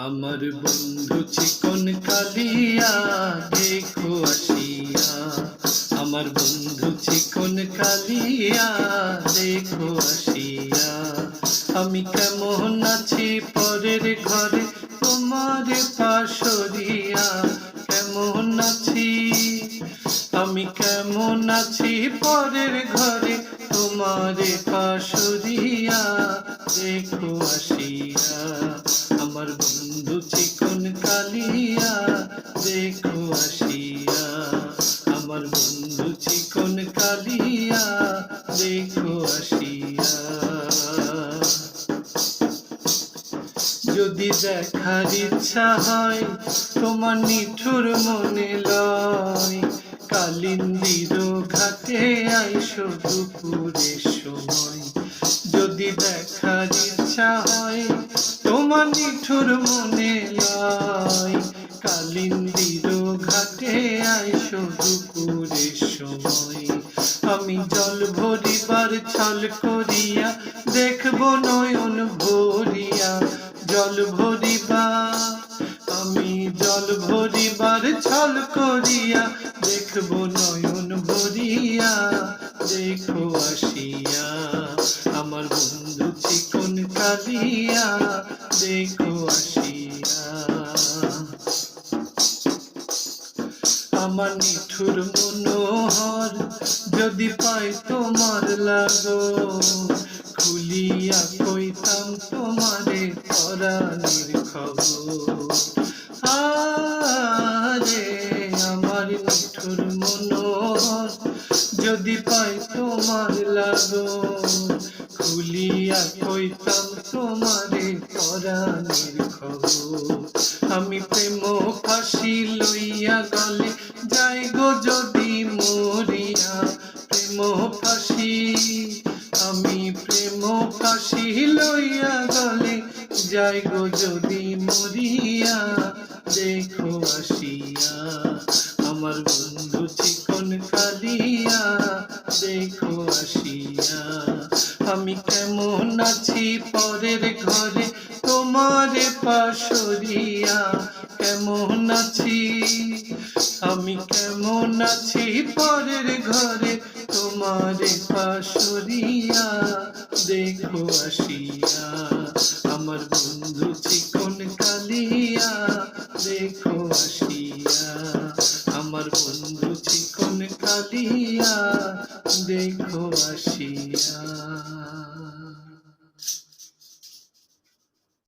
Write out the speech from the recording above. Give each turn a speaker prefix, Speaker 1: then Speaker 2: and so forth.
Speaker 1: আমার বন্ধু চিকন কালিয়া দেখো আসিয়া, আমার বন্ধু চিকন কালিয়া দেখো আসিয়া। আমি কেমন আছি পরের ঘরে তোমার পাশরিয়া, কেমন আছি আমি কেমন আছি পরের ঘরে তোমার পাশরিয়া দেখো আসিয়া। আমার বন্ধু চিকন কালিয়া দেখো আসিয়া, আমার বন্ধু চিকন কালিয়া দেখো আসিয়া। যদি দেখার ইচ্ছা হয় তোমার নিঠুর মনে লয়, কালিন্দির ঘাটে আইসো দুপুরের সময়। যদি দেখার ইচ্ছা হয় তোমার নিঠুর মনে লয়, কালিন্দির ঘাটে আইসো দুপুরের সময়। আমি জল ভরিবার ছল করিয়া দেখব নয়ন ভরিয়া, জল ভরিবা আমি জল ভরিবার ছল করিয়া দেখব নয়ন ভরিয়া দেখো আসিয়া। আমার বন্ধু চিকন কালিয়া দেখো আসিয়া। আমার নিঠুর মনোহর যদি পাই তোমার লাগো, খুলিয়া কইতাম তোমারে পরাণের খবর। আরে আমার নিঠুর মনোহর যদি পাই তোমার লাগো, খুলিয়া কইতাম তোমারে পরাণের খবর। আমি প্রেম ফাঁসি লইয়া গলে যাই গো যদি মরিয়া, প্রেম ফাঁসি আমি প্রেম ফাঁসি লইয়া গলে যাই গো যদি মরিয়া দেখো আসিয়া। আমার বন্ধু চিকন কালিয়া দেখো আসিয়া। আমি কেমন আছি পরের ঘরে তোমার পাশরিয়া, কেমন আছি আমি কেমন আছি পরের ঘরে তোমার পাশরিয়া দেখো আসিয়া। আমার বন্ধু চিকন